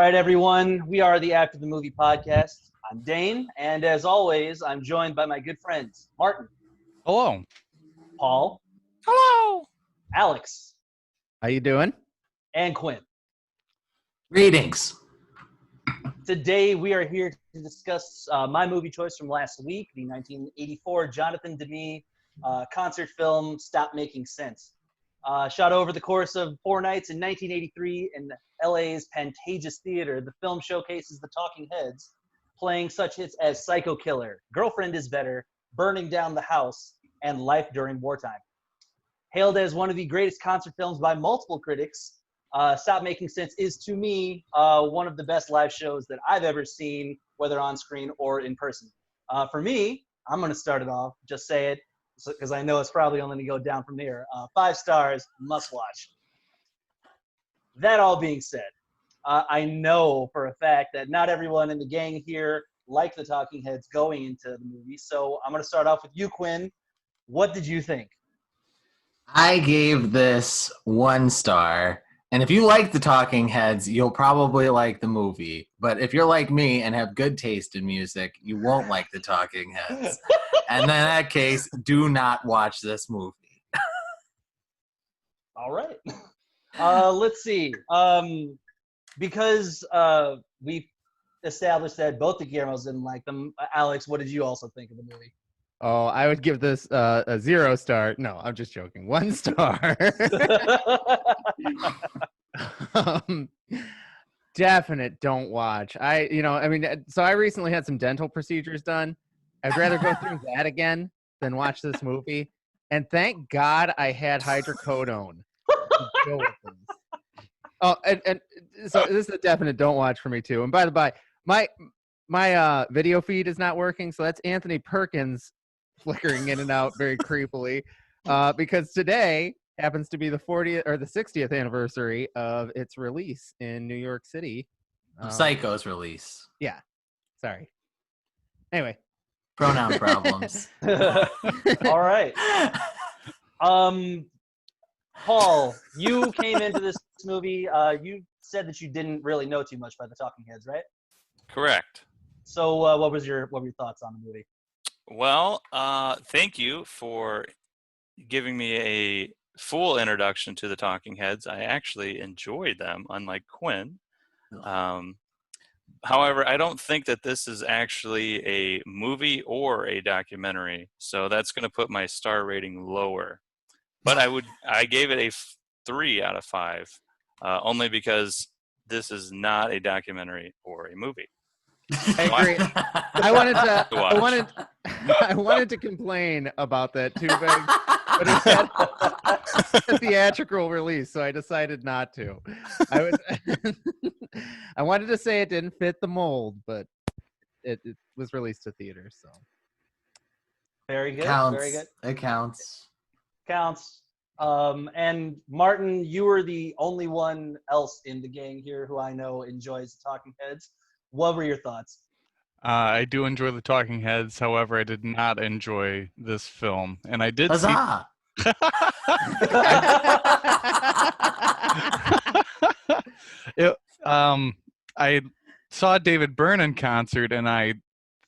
right, everyone. We are the After the Movie podcast. I'm Dane, and as always, I'm joined by my good friends, Martin. Hello. Paul. Hello. Alex. How you doing? And Quinn. Greetings. Today, we are here to discuss my movie choice from last week, the 1984 Jonathan Demme concert film, Stop Making Sense. Shot over the course of 4 nights in 1983 in LA's Pantages Theater, the film showcases the Talking Heads, playing such hits as Psycho Killer, Girlfriend is Better, Burning Down the House, and Life During Wartime. Hailed as one of the greatest concert films by multiple critics, Stop Making Sense is, to me, one of the best live shows that I've ever seen, whether on screen or in person. For me, I'm going to start it off, just say it, because I know it's probably only going to go down from here. 5 stars, must watch. That all being said, I know for a fact that not everyone in the gang here liked the Talking Heads going into the movie, so I'm going to start off with you, Quinn. What did you think? I gave this 1 star, and if you like the Talking Heads, you'll probably like the movie. But if you're like me and have good taste in music, you won't like the Talking Heads. And in that case, do not watch this movie. All right. Let's see. Because we established that both the Guillermos didn't like them. Alex, what did you also think of the movie? Oh, I would give this a 0 star. No, I'm just joking. 1 star. Definite don't watch. So I recently had some dental procedures done. I'd rather go through that again than watch this movie. And thank God I had hydrocodone. Oh, and so this is a definite don't watch for me too. And by the by, my video feed is not working, so that's Anthony Perkins flickering in and out very creepily, because today happens to be the 40th or the 60th anniversary of its release in New York City. Psycho's release. Yeah. Sorry. Anyway. Pronoun problems. All right. Paul, you came into this movie. You said that you didn't really know too much about the Talking Heads, right? Correct. So, what were your thoughts on the movie? Well, thank you for giving me a full introduction to the Talking Heads. I actually enjoyed them, unlike Quinn. However, I don't think that this is actually a movie or a documentary, so that's going to put my star rating lower. But I gave it a 3 out of 5, only because this is not a documentary or a movie. I agree. I wanted to complain about that too, but it had a theatrical release, so I decided not to. I wanted to say it didn't fit the mold, but it was released to theaters, so. Very good. Counts. Very good. It counts. Counts. And Martin, you were the only one else in the gang here who I know enjoys the Talking Heads. What were your thoughts? I do enjoy the Talking Heads. However, I did not enjoy this film, and I did Huzzah! I saw David Byrne in concert, and I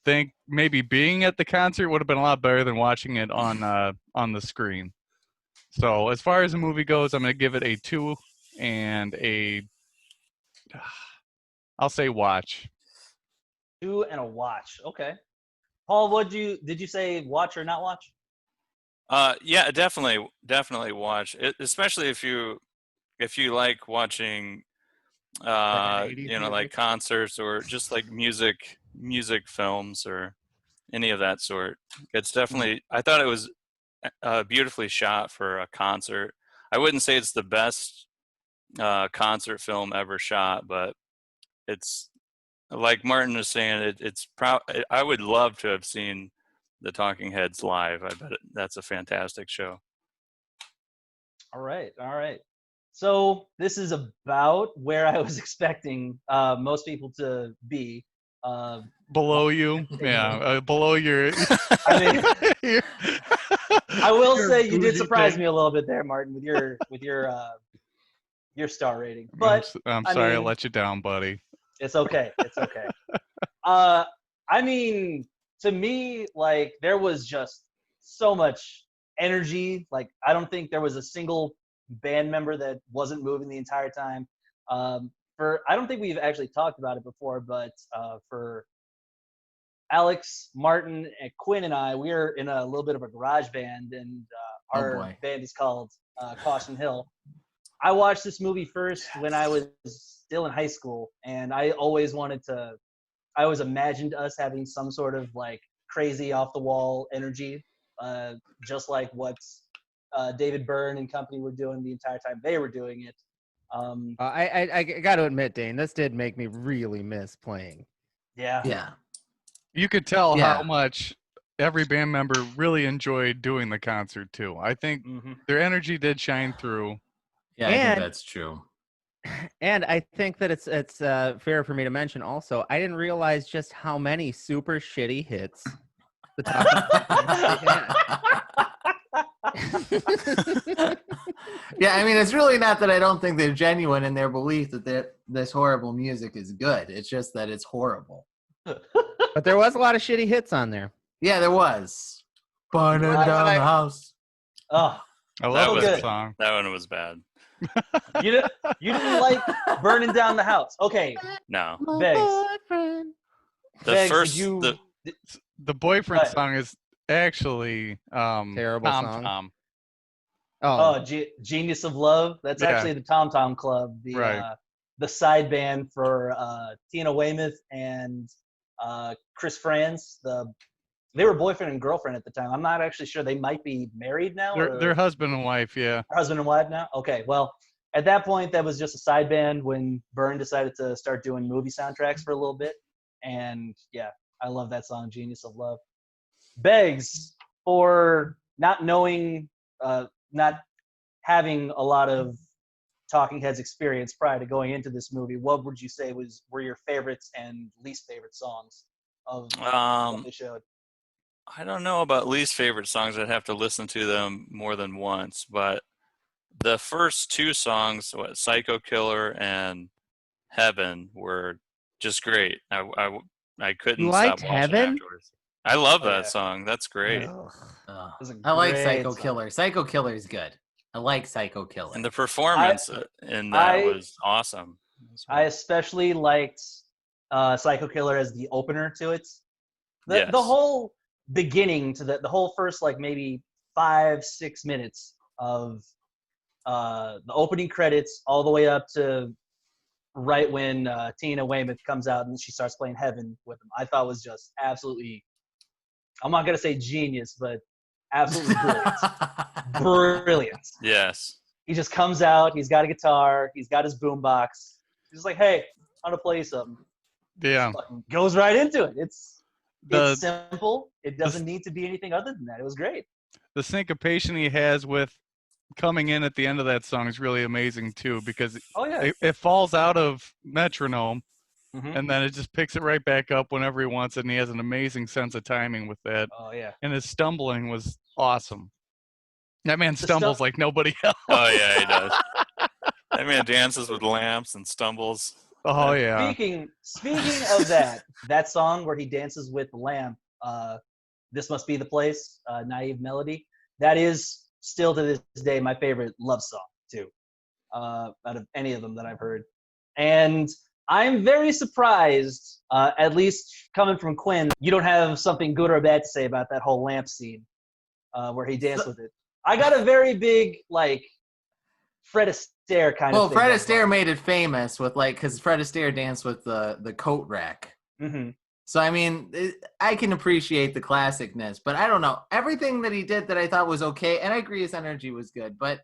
think maybe being at the concert would have been a lot better than watching it on the screen. So as far as the movie goes, I'm going to give it a 2 and I'll say watch. 2 and a watch. Okay. Paul, did you say watch or not watch? Yeah, definitely watch it, especially if you like watching, like concerts or just like music films or any of that sort. It's definitely. I thought it was beautifully shot for a concert. I wouldn't say it's the best concert film ever shot, but it's like Martin was saying. I would love to have seen the Talking Heads live. I bet that's a fantastic show. All right. So this is about where I was expecting most people to be. Below you, yeah, below your. I mean, I will say you did surprise me a little bit there, Martin, with your star rating. But I'm sorry I let you down, buddy. It's okay. It's okay. I mean, to me, like there was just so much energy. Like I don't think there was a single band member that wasn't moving the entire time. I don't think we've actually talked about it before, but for Alex, Martin, and Quinn and I, we're in a little bit of a garage band, and our band is called Caution Hill. I watched this movie first when I was still in high school, and I always imagined us having some sort of like crazy off the wall energy, just like what David Byrne and company were doing the entire time they were doing it. I got to admit, Dane, this did make me really miss playing. Yeah. Yeah. You could tell how much every band member really enjoyed doing the concert too. I think their energy did shine through. Yeah, I think that's true. And I think that it's fair for me to mention also, I didn't realize just how many super shitty hits the Yeah, I mean, it's really not that I don't think they're genuine in their belief that this horrible music is good. It's just that it's horrible. But there was a lot of shitty hits on there. Yeah, there was. Burning down the house. Oh, I love that good. song. That one was bad. You didn't like Burning Down the House. Okay. No. Begs. The boyfriend song is actually terrible Tom song. Tom. Genius of Love. That's actually the Tom Tom Club, the side band for Tina Weymouth and Chris Franz. They were boyfriend and girlfriend at the time. I'm not actually sure. They might be married now. They're husband and wife, yeah. Husband and wife now? Okay, well, at that point, that was just a side band when Byrne decided to start doing movie soundtracks for a little bit. And, yeah, I love that song, Genius of Love. Begs, for not knowing, not having a lot of Talking Heads experience prior to going into this movie, what would you say were your favorites and least favorite songs of what they showed? I don't know about least favorite songs. I'd have to listen to them more than once. But the first two songs, Psycho Killer and Heaven, were just great. I couldn't stop watching Heaven? afterwards. I love that song. That's great. I like Psycho Killer. Psycho Killer is good. I like Psycho Killer. And the performance in that was awesome. I especially liked Psycho Killer as the opener to it. The whole beginning to the whole first like maybe 5-6 minutes of the opening credits all the way up to right when Tina Weymouth comes out and she starts playing Heaven with him, I thought was just absolutely, I'm not gonna say genius, but absolutely brilliant. Brilliant. Yes. He just comes out, he's got a guitar, he's got his boombox, he's just like, hey, I'm gonna play you something. Yeah. Goes right into it. It's simple. It doesn't need to be anything other than that. It was great. The syncopation he has with coming in at the end of that song is really amazing too, because it falls out of metronome and then it just picks it right back up whenever he wants it, and he has an amazing sense of timing with that. Oh yeah. And his stumbling was awesome. That man stumbles like nobody else. Oh yeah, he does. That man dances with lamps and stumbles. Oh yeah. Speaking of that song where he dances with the lamp, This Must Be the Place, Naive Melody, that is still to this day my favorite love song too, out of any of them that I've heard. And I'm very surprised, at least coming from Quinn, you don't have something good or bad to say about that whole lamp scene where he danced with it. I got a very big like Fred Astaire kind of thing. Well, Fred Astaire made it famous with because Fred Astaire danced with the coat rack. Mm-hmm. So, I mean, I can appreciate the classicness, but I don't know. Everything that he did that I thought was okay, and I agree his energy was good, but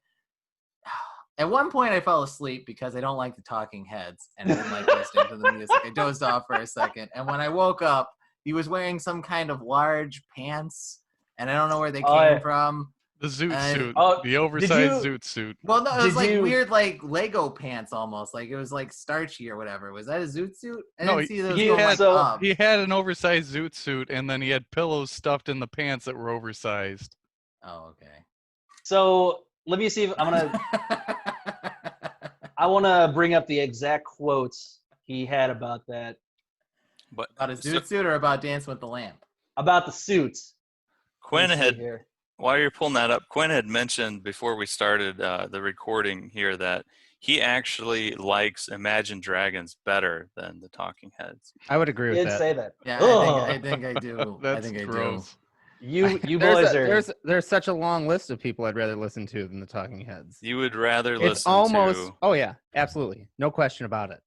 at one point I fell asleep because I don't like the Talking Heads, and I didn't like listening to the music. I dozed off for a second, and when I woke up, he was wearing some kind of large pants, and I don't know where they came from. The zoot suit. The oversized zoot suit. Well, no, it was weird, like Lego pants almost. Like it was like starchy or whatever. Was that a zoot suit? I didn't see those up. He had an oversized zoot suit, and then he had pillows stuffed in the pants that were oversized. Oh, okay. So let me see if I'm gonna. I want to bring up the exact quotes he had about that. But About his dude suit or about Dancing with the Lamp? About the suits. Quinn Let's see had, here. while you're pulling that up, Quinn had mentioned before we started the recording here that he actually likes Imagine Dragons better than the Talking Heads. I would agree He with did that. say that. Yeah, Ugh. I think I do. I That's think I gross. You there's boys are. there's such a long list of people I'd rather listen to than the Talking Heads. You would rather It's listen almost. to. Oh yeah, absolutely, no question about it.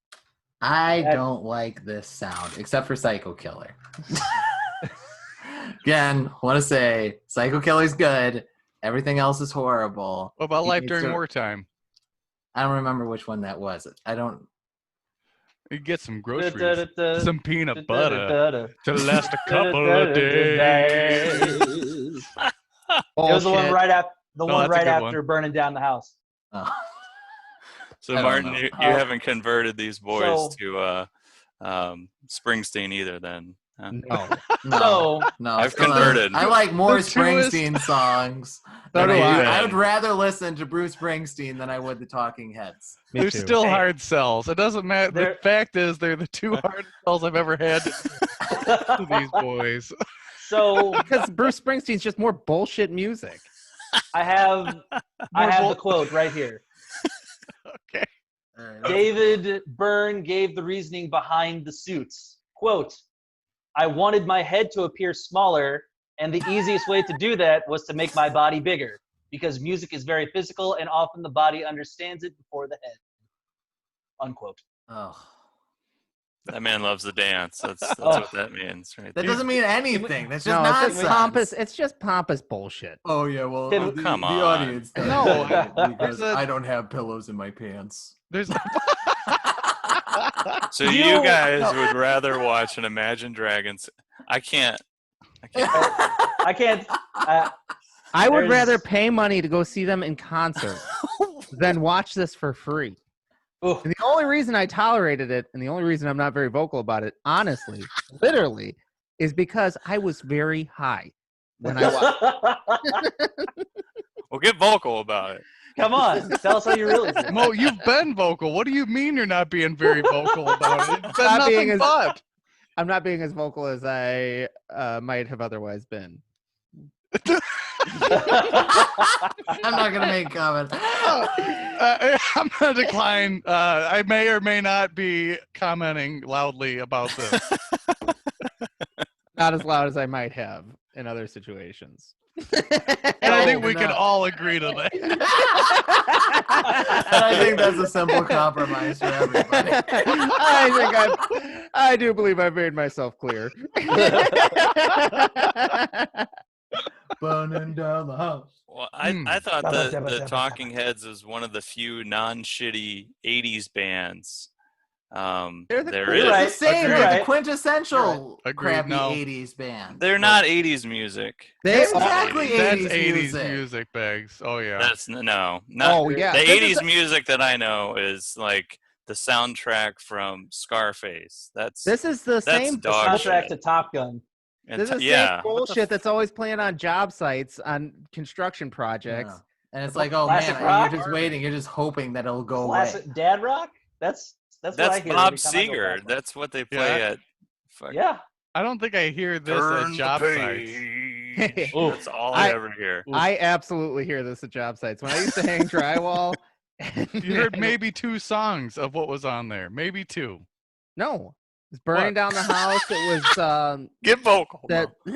I don't like this sound, except for Psycho Killer. Again, want to say Psycho Killer's good. Everything else is horrible. What about He Life needs During to- Wartime? I don't remember which one that was. I don't. You get some groceries, some peanut butter Da-da-da-da. to last a couple of days. It was the one Bullshit. right after No, that's a good after burning down the house. Oh. So I don't Martin, know. you haven't converted these boys So- to Springsteen either, then? Huh? No, No, I've still not. converted. I like more The truest- Springsteen songs. So than do I I. do. I would rather listen to Bruce Springsteen than I would the Talking Heads. me They're too. still Hey. hard sells. It doesn't matter. The They're- fact is, they're the two hardest sells I've ever had to these boys. So because Bruce Springsteen's just more bullshit music. I have the quote right here. Okay. All right. David Byrne gave the reasoning behind the suits. Quote, I wanted my head to appear smaller, and the easiest way to do that was to make my body bigger, because music is very physical, and often the body understands it before the head. Unquote. Oh. That man loves the dance. That's Oh. what that means, right? That there. doesn't mean anything. That's just No, it's nonsense. just pompous. It's just pompous bullshit. Oh yeah, well, Can- come the on. audience. does No, that because there's a- I don't have pillows in my pants. There's So You- you guys would rather watch an Imagine Dragons? I can't. I can't. I would There's- rather pay money to go see them in concert than watch this for free. Oof. And the only reason I tolerated it, and the only reason I'm not very vocal about it, honestly, literally, is because I was very high when I watched. Well, get vocal about it. Come on, tell us how you really feel. Mo, you've been vocal. What do you mean you're not being very vocal about it? It's been Not being nothing as- but. I'm not being as vocal as I might have otherwise been. I'm not gonna make comment. I'm going to decline. I may or may not be commenting loudly about this. Not as loud as I might have in other situations. And I think we No. can all agree to that. And I think that's a simple compromise for everybody. I do believe I've made myself clear. Burning down the house. Well, I thought Dabba, the dabba, dabba, Talking Heads was one of the few non-shitty '80s bands. They're the There cool- is. They're Right. the same. You're They're right. the quintessential Agreed. crappy No. 80s band. They're not '80s music. They It's are- exactly That's 80s 80s music. music bags. Oh, yeah. That's not Oh yeah, the This is '80s music that I know is like the soundtrack from Scarface. That's This is the same. dog Soundtrack shit. to Top Gun. and This is the yeah. same bullshit that's always playing on job sites on construction projects. Yeah. And it's like, oh Classic man, rock? you're just waiting. You're just hoping that it'll go Classic away. dad rock. That's what I That's hear. Bob every time I go Seger. past one. That's what they play Yeah. at. Fuck. Yeah. I don't think I hear this at job sites. Oof. That's all I I- ever hear. I absolutely hear this at job sites. When I used to hang drywall, You heard maybe 2 songs of what was on there. Maybe 2. no, it's burning What? down the house. It was Get vocal. that. Here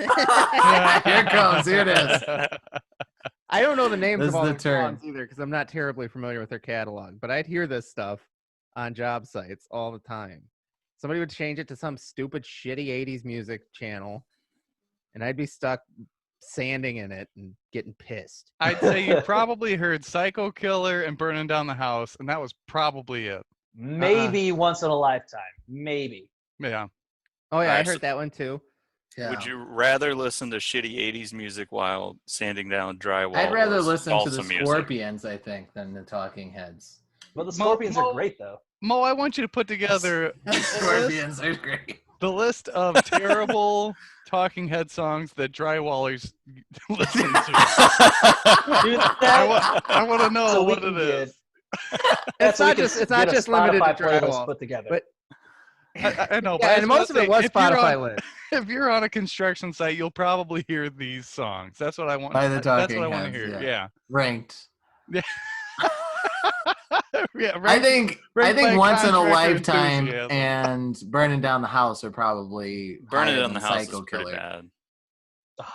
it comes. Here it is. I don't know the names This of is all the the turn. songs either because I'm not terribly familiar with their catalog. But I'd hear this stuff on job sites all the time. Somebody would change it to some stupid, shitty '80s music channel, and I'd be stuck sanding in it and getting pissed. I'd say you probably heard Psycho Killer and Burning Down the House, and that was probably it. Maybe once in a lifetime. Maybe. Yeah. Oh yeah, I Alright, heard so- that one too. Yeah. Would you rather listen to shitty '80s music while sanding down drywall? I'd rather or listen to the salsa music? Scorpions, I think, than the Talking Heads. But the Scorpions are great though. Mo, I want you to put together Scorpions are great. the list of terrible Talking Head songs that drywallers listen to. Dude, I want to know so we what can it is. That's It's not just limited to Spotify playlist drywall, put together. but I know, but Yeah, I and was most of gonna it was say, if you're Spotify on- lit. If you're on a construction site, you'll probably hear these songs. That's what I want. By the That's what Talking I want to Heads, hear. yeah. Yeah. Ranked. Yeah. Yeah. I Ranked, think ranked by once in a contractor lifetime enthusiasm. and Burning Down the House are probably Burning higher Down the than House Psycho is pretty Killer. bad.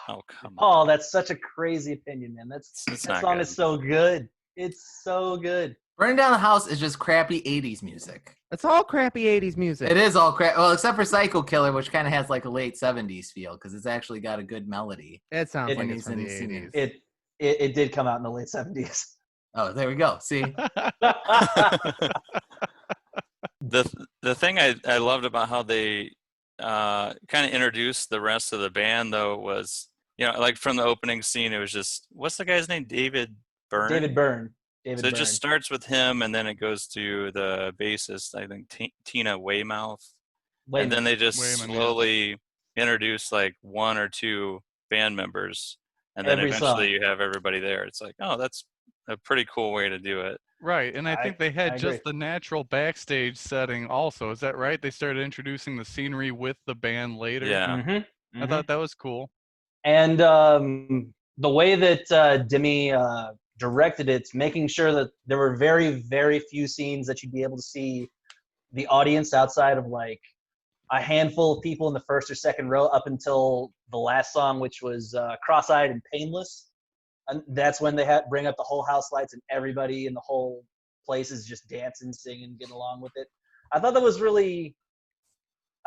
Oh, come Paul, on. that's such a crazy opinion, man. It's That not song good. is so good. It's so good. Burning Down the House is just crappy 80s music. It's all crappy 80s music. It is all crap. Well, except for Psycho Killer, which kind of has like a late 70s feel because it's actually got a good melody. It sounds It like is it's from the singing. 80s. It did come out in the late 70s. Oh, there we go. See? The thing I loved about how they kind of introduced the rest of the band though was, like from the opening scene, it was just, what's the guy's name? David Byrne. David Byrne. David So it Byrne. just starts with him, and then it goes to the bassist, I think Tina Weymouth, and then they just Wayman, yeah. slowly introduce like one or two band members, and then Every eventually song. you have everybody there. It's like, oh, that's a pretty cool way to do it. Right, and I think they I had agree. just the natural backstage setting also. Is that right? They started introducing the scenery with the band later. Yeah. Mm-hmm. I thought that was cool. And the way that Demi directed it, making sure that there were very, very few scenes that you'd be able to see the audience outside of like a handful of people in the first or second row up until the last song, which was Cross-Eyed and Painless. And that's when they bring up the whole house lights and everybody in the whole place is just dancing, singing, getting along with it. I thought that was really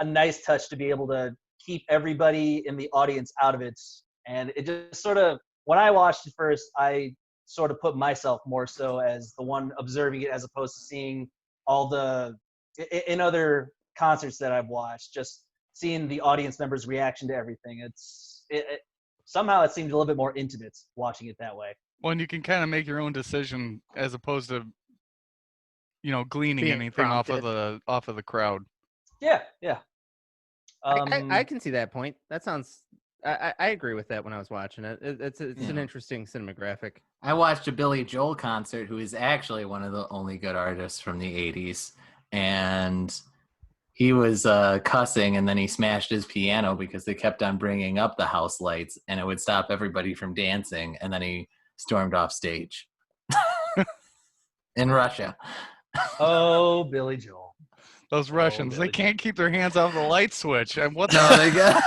a nice touch to be able to keep everybody in the audience out of it. And it just sort of, when I watched it first, I sort of put myself more so as the one observing it as opposed to seeing all the, in other concerts that I've watched, just seeing the audience members' reaction to everything. Somehow it seemed a little bit more intimate watching it that way. Well, and you can kind of make your own decision as opposed to, gleaning Being anything off of prompted. the crowd. Yeah. I can see that point. That sounds. I agree with that when I was watching it. It's an interesting cinematographic. I watched a Billy Joel concert, who is actually one of the only good artists from the 80s. And he was cussing, and then he smashed his piano because they kept on bringing up the house lights, and it would stop everybody from dancing. And then he stormed off stage in Russia. Oh, Billy Joel. Those Russians, they Billy can't keep their hands off the light switch. And what No, the? they got.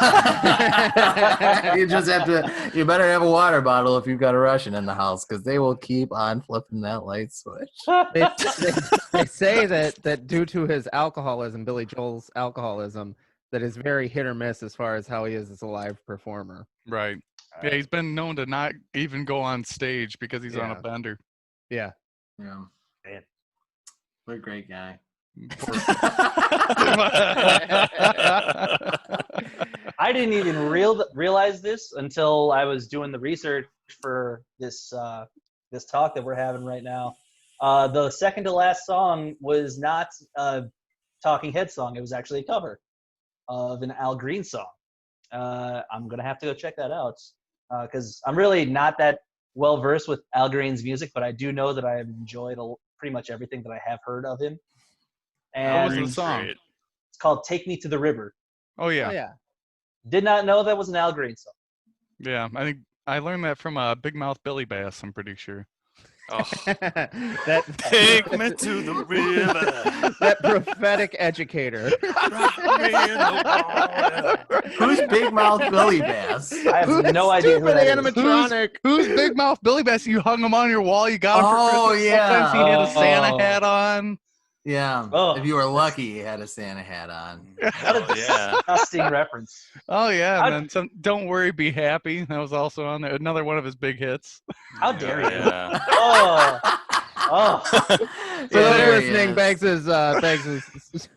You just have to. You better have a water bottle if you've got a Russian in the house, because they will keep on flipping that light switch. They say that due to his alcoholism, Billy Joel's alcoholism, that is very hit or miss as far as how he is as a live performer. Right. Yeah, he's been known to not even go on stage because he's on a Yeah. bender. Yeah. Yeah. Man. What a great guy. I didn't even realize this until I was doing the research for this this talk that we're having right now. The second to last song was not a Talking Heads song. It was actually a cover of an Al Green song. I'm gonna have to go check that out because I'm really not that well versed with Al Green's music, but I do know that I have enjoyed pretty much everything that I have heard of him. What was And the song? Great. it's called "Take Me to the River." Oh yeah. Oh, yeah. Did not know that was an Al Green song. Yeah, I think I learned that from Big Mouth Billy Bass, I'm pretty sure. Oh, that take me to the river. that prophetic educator. Rock me in the water. Who's Big Mouth Billy Bass? I have no idea who Stupid that is. animatronic. Who's Big Mouth Billy Bass? You hung him on your wall. You got him for Oh, Christmas. yeah. Sometimes he had a Santa Oh. hat on. Yeah. Oh. If you were lucky, he had a Santa hat on. What a Oh, yeah. disgusting reference. Oh yeah, How- and then some. Don't worry, be happy. That was also on there. Another one of his big hits. How dare you? Yeah. Oh, oh. For Yeah, those there he listening, is. Banks is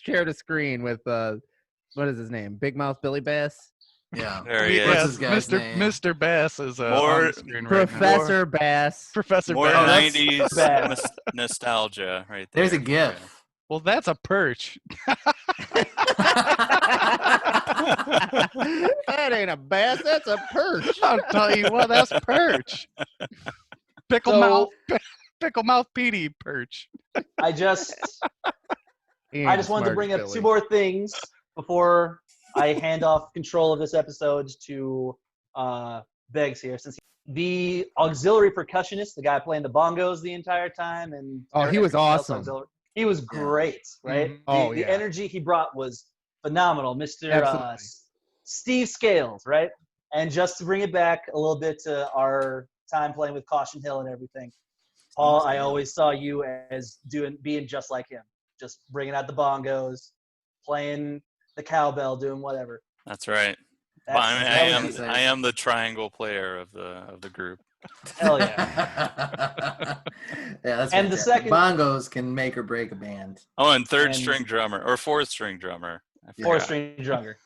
shared a screen with what is his name? Big Mouth Billy Bass. Yeah. There he What's is. his guy's name? Mr. Bass is More- on the screen right now. Professor Bass. Professor More Bass. that's 90s bad. nostalgia right there. There's a GIF. Well, that's a perch. That ain't a bass. That's a perch. I'll tell you what, that's perch. Pickle So- mouth, pickle mouth Petey perch. I just I just wanted to bring up two more things before I hand off control of this episode to Beggs here, since the auxiliary percussionist, the guy playing the bongos the entire time, and he was awesome. He was great, right? Mm-hmm. The energy he brought was phenomenal, Mr. Steve Scales, right? And just to bring it back a little bit to our time playing with Caution Hill and everything, Paul, I always saw you as being just like him, just bringing out the bongos, playing the cowbell, doing whatever. That's right. I am the triangle player of the group. Hell yeah. That's and the second bongos can make or break a band. Oh, and third string drummer or fourth string drummer. Fourth string drummer.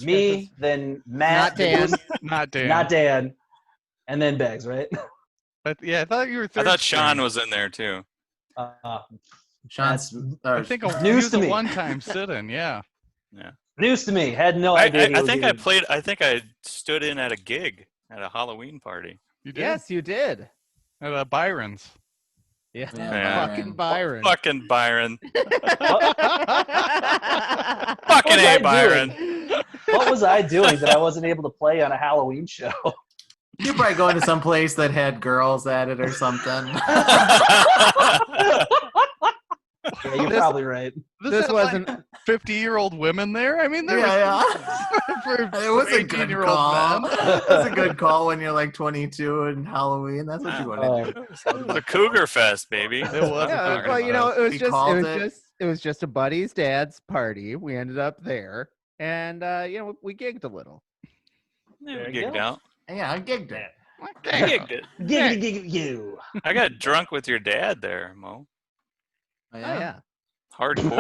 Me, then Matt, not Dan, and then Beggs, right? But yeah, I thought you were. I thought Sean was in there too. Sean's I think news to me. One-time sit-in, yeah. News to me. Had no idea. I think I stood in at a gig at a Halloween party. You did? Yes, you did. At Byron's. Yeah. Byron. Fucking Byron. Fucking A, Byron. What was I doing that I wasn't able to play on a Halloween show? You're probably going to some place that had girls at it or something. Yeah, you're probably right. This wasn't 50-year-old women there. I mean, there it was a good call. It was a good call when you're like 22 and Halloween. That's what you want to do. It was a Cougar Fest, baby. It was. Yeah, well, it was just a buddy's dad's party. We ended up there, and we gigged a little. Yeah, we gigged out. Yeah, I gigged it. I gigged it. Giggity you. I got drunk with your dad there, Mo. Oh, yeah. Hardcore.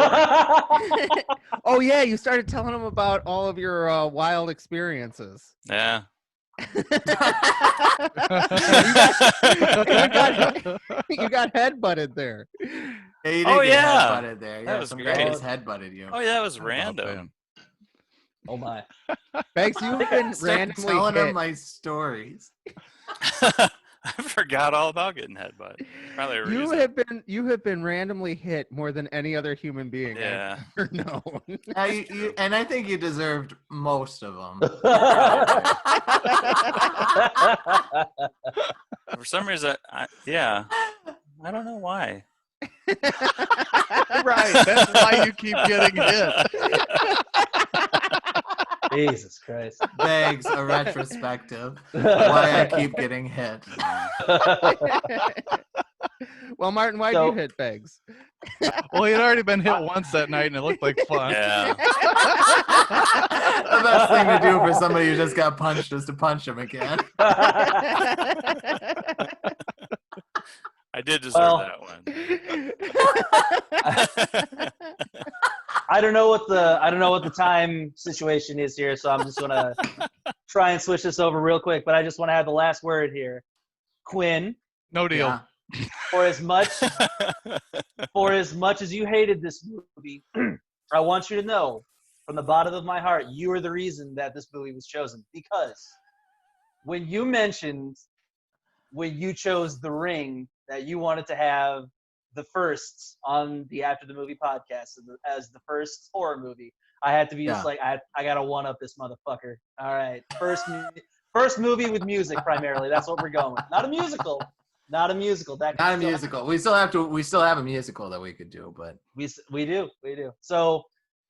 Oh yeah, you started telling him about all of your wild experiences. Yeah. You got headbutted there. Yeah, you did get headbutted there. That was some great. guys headbutted you. Oh yeah, that was random. Oh my. Beggs, you've been randomly telling hit. him my stories. I forgot all about getting headbutted. Probably a reason. You have been randomly hit more than any other human being Yeah. I've ever known. And I think you deserved most of them. For some reason, I don't know why. Right. That's why you keep getting hit. Jesus Christ. Begs a retrospective. Why I keep getting hit. Well, Martin, why'd you hit Beggs? Well, he had already been hit once that night, and it looked like fun. Yeah. The best thing to do for somebody who just got punched is to punch him again. I did deserve that one. I don't know what the time situation is here, so I'm just gonna try and switch this over real quick. But I just want to have the last word here. Quinn, No deal. Yeah. for as much as you hated this movie, I want you to know from the bottom of my heart, you are the reason that this movie was chosen. Because when you chose The Ring, that you wanted to have the first on the After the Movie podcast as the first horror movie, I had to be just like, I gotta one up this motherfucker. All right, first movie with music primarily. That's what we're going with. Not a musical. Not a musical. Not a musical. We still have a musical that we could do, but we do. So,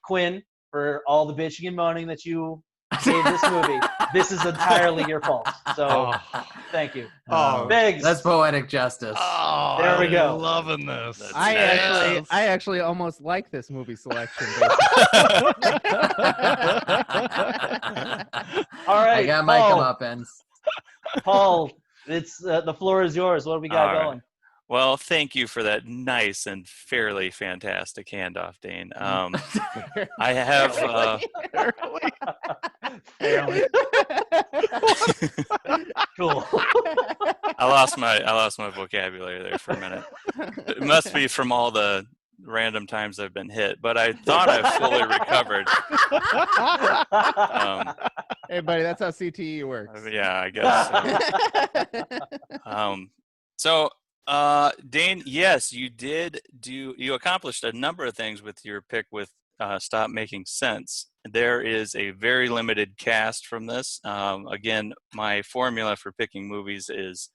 Quinn, for all the bitching and moaning that you gave this movie, this is entirely your fault. So, thank you. Oh, Beggs. That's poetic justice. Oh, There we go. I'm loving this. I actually almost like this movie selection. All right, I got my comeuppance. Paul, it's the floor is yours. What do we got All going? right. Well, thank you for that nice and fairly fantastic handoff, Dane. I have Fairly. Cool. I lost my vocabulary there for a minute. It must be from all the random times I've been hit, but I thought I fully recovered. Hey, buddy, that's how CTE works. Yeah, I guess so. So Dane, yes, you accomplished a number of things with your pick with Stop Making Sense. There is a very limited cast from this. Again, my formula for picking movies is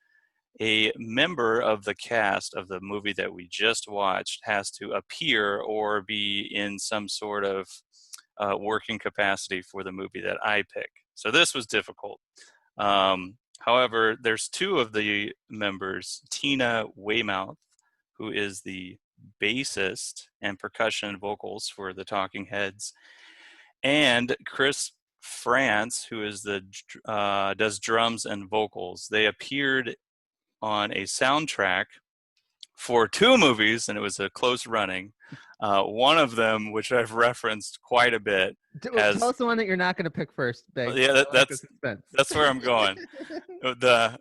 a member of the cast of the movie that we just watched has to appear or be in some sort of working capacity for the movie that I pick. So this was difficult. However, there's two of the members, Tina Weymouth, who is the bassist and percussion vocals for the Talking Heads, and Chris France, who is does drums and vocals. They appeared on a soundtrack for two movies, and it was a close running. One of them, which I've referenced quite a bit, Tell us the one that you're not going to pick first, Big. Yeah, that's where I'm going. The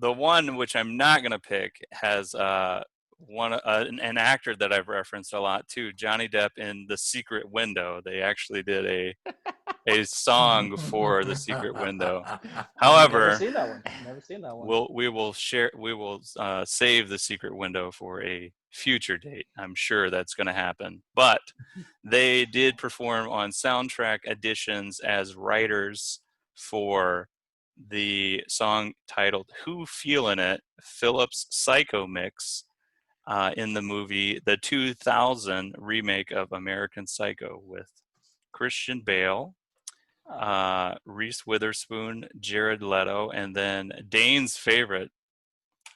one which I'm not going to pick has an actor that I've referenced a lot too, Johnny Depp in The Secret Window. They actually did a song for The Secret Window. However, Never seen that one. we will save The Secret Window for a future date. I'm sure that's going to happen. But they did perform on soundtrack additions as writers for the song titled "Who Feelin' It?" Phillips' Psycho Mix in the movie, the 2000 remake of American Psycho with Christian Bale, Reese Witherspoon, Jared Leto, and then Dane's favorite,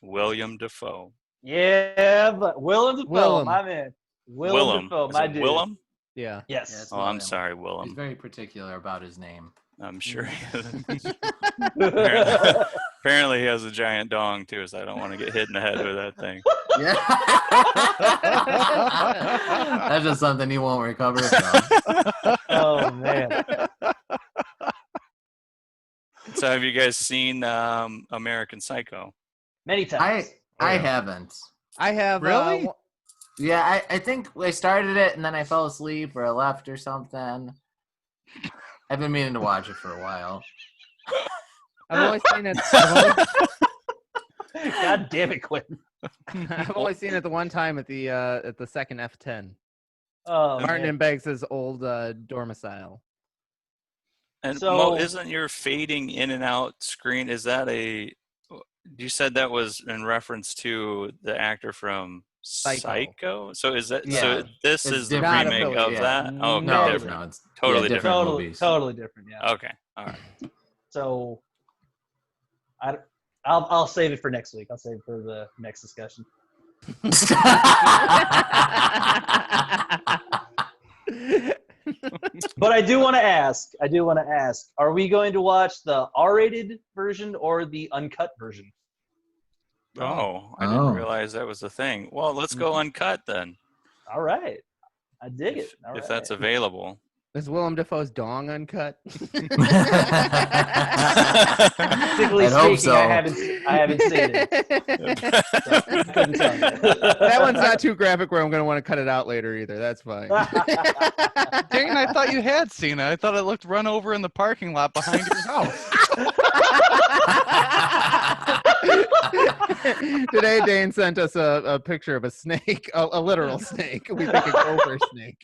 Willem Dafoe. Yeah, but Willem Dafoe, my man. Willem Dafoe, my dude. Willem? Yeah. Yes. Yeah, it's Oh, I'm sorry, Willem. He's very particular about his name. I'm sure he is. Apparently he has a giant dong too, so I don't want to get hit in the head with that thing. Yeah. That's just something he won't recover from. Oh, man. So have you guys seen American Psycho? Many times. I haven't. I have. Really? Yeah, I think I started it and then I fell asleep or I left or something. I've been meaning to watch it for a while. I've only seen it. God damn it, Quentin. I've only seen it the one time at the second F10. Oh, Martin man. and Beggs' old domicile. And So- Mo, isn't your fading in and out screen, is that you said that was in reference to the actor from Psycho? So is that, Yeah. so this It's is the different. remake Not of affiliated. that? Oh, okay, No, different. No, it's Totally different. movies. Totally different, yeah. Okay, all right. So I'll save it for next week. I'll save it for the next discussion. But I do want to ask, are we going to watch the R-rated version or the uncut version? Oh, I didn't realize that was a thing. Well, let's go uncut then, All right. I dig it. All if right. that's available. Is Willem Dafoe's dong uncut? Strictly I'd hope speaking, so. I haven't seen it. I couldn't tell you. That one's not too graphic where I'm going to want to cut it out later either. That's fine. Dane, I thought you had seen it. I thought it looked run over in the parking lot behind your house. Today, Dane sent us a picture of a snake, a literal snake. We think a gopher snake.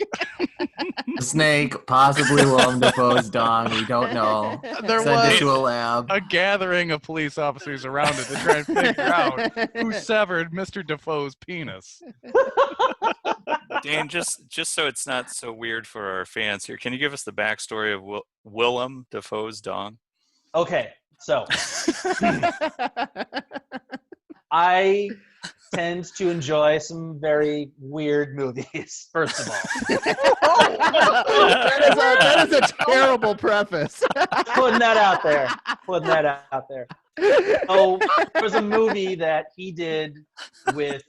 The snake, possibly Willem Dafoe's dong. We don't know. There Send it to was a lab. a gathering of police officers around it to try and figure out who severed Mr. Defoe's penis. Dan, just so it's not so weird for our fans here, can you give us the backstory of Willem Dafoe's dong? Okay, so I tend to enjoy some very weird movies, first of all. That is a terrible preface. Putting that out there. So there was a movie that he did with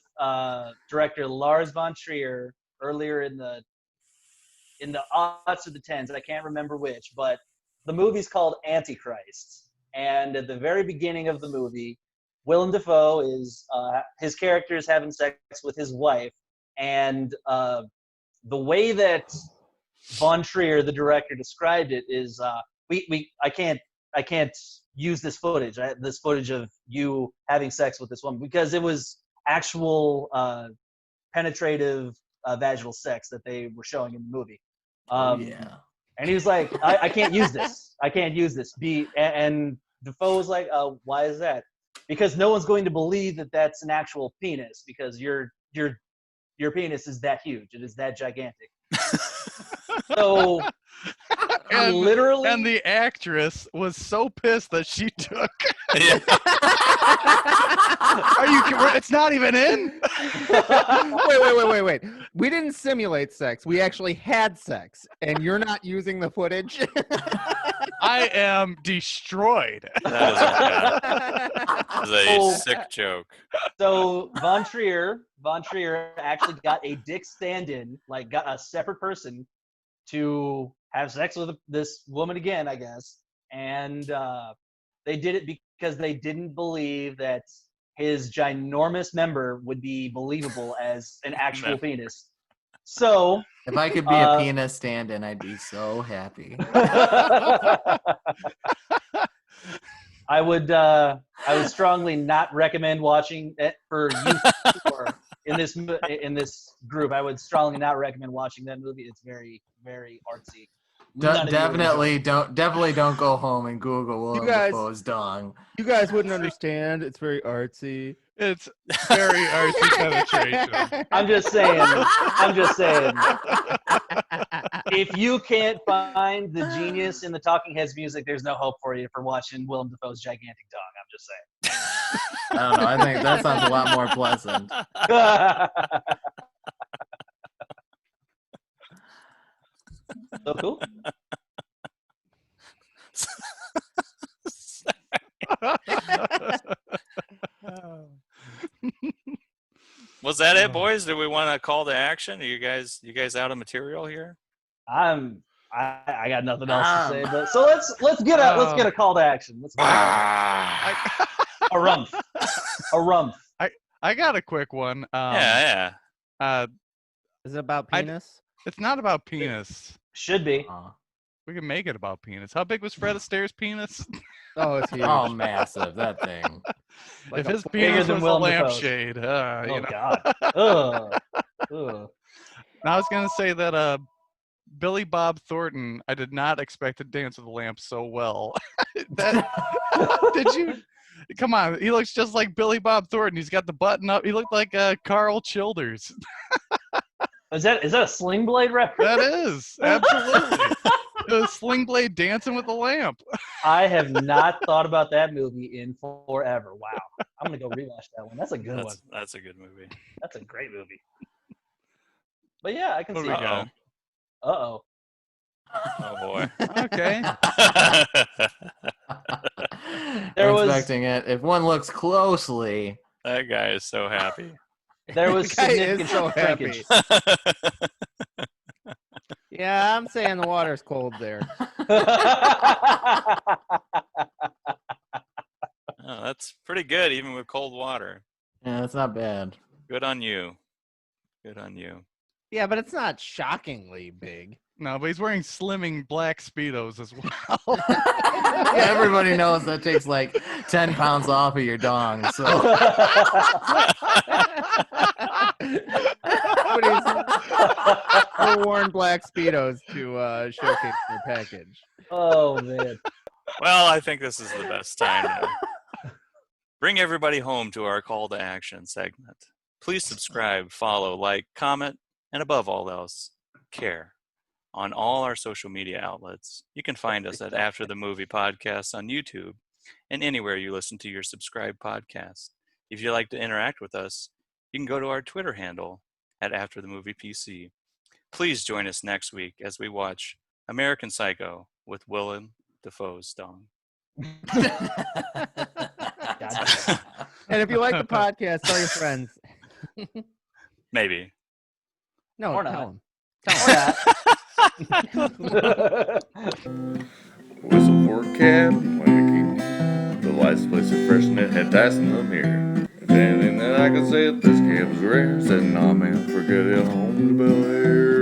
director Lars von Trier earlier in the aughts or the tens. I can't remember which, but the movie's called Antichrist. And at the very beginning of the movie, Willem Dafoe is his character is having sex with his wife, and the way that von Trier, the director, described it is I can't use this footage of you having sex with this woman because it was actual penetrative vaginal sex that they were showing in the movie. Yeah. And he was like, I can't use this. I can't use this. And Defoe was like, why is that? Because no one's going to believe that that's an actual penis because your penis is that huge. It is that gigantic. So literally, and the actress was so pissed that she took. Yeah. Are you? It's not even in. Wait. We didn't simulate sex. We actually had sex, and you're not using the footage. I am destroyed. That is a sick joke. so Von Trier actually got a dick stand-in, like got a separate person to have sex with this woman again, I guess. And they did it because they didn't believe that his ginormous member would be believable as an actual penis. So if I could be a penis stand-in, I'd be so happy. I would strongly not recommend watching it for youth or in this group. I would strongly not recommend watching that movie. It's very, very artsy. Definitely don't go home and Google Willem Dafoe's dong. You guys wouldn't understand. It's very artsy. It's very artsy penetration. I'm just saying. If you can't find the genius in the Talking Heads music, there's no hope for you for watching Willem Dafoe's gigantic dong. I'm just saying. I don't know. I think that sounds a lot more pleasant. So cool. Was that it, boys? Do we want to call to action? Are you guys out of material here? I got nothing else to say, but so let's get a call to action. Let's get a rumph. I got a quick one. Yeah. Is it about penis? It's not about penis. Should be. We can make it about penis. How big was Fred Astaire's penis? Oh, it's huge. Oh, massive, that thing. If his penis was a lampshade. God. Ugh. Now, I was going to say that Billy Bob Thornton, I did not expect to dance with the lamp so well. Did you? Come on. He looks just like Billy Bob Thornton. He's got the button up. He looked like Carl Childers. Is that a Sling Blade reference? That is. Absolutely. The Sling Blade dancing with the lamp. I have not thought about that movie in forever. Wow. I'm going to go rewatch that one. That's a good one. That's a good movie. That's a great movie. But yeah, I can see it. Uh-oh. Oh, boy. Okay. I'm expecting it. If one looks closely. That guy is so happy. There was significant happy. Yeah, I'm saying the water's cold there. Oh, that's pretty good, even with cold water. Yeah, that's not bad. Good on you. Yeah, but it's not shockingly big. No, but he's wearing slimming black Speedos as well. Yeah, everybody knows that takes like 10 pounds off of your dong. So. Worn black Speedos to showcase their package. Oh, man. Well, I think this is the best time to bring everybody home to our call to action segment. Please subscribe, follow, like, comment, and above all else, care on all our social media outlets. You can find us at After the Movie Podcast on YouTube and anywhere you listen to your subscribed podcast. If you'd like to interact with us, you can go to our Twitter handle at After the Movie PC. Please join us next week as we watch American Psycho with Willem Dafoe's dong. And if you like the podcast, tell your friends. Maybe. No, Or tell not. them. Whistle for a cab, wanking. The lights place of freshness had passed in the mirror. If anything that I can say, this cab was rare. Said, nah, man, forget it, home to Bel Air.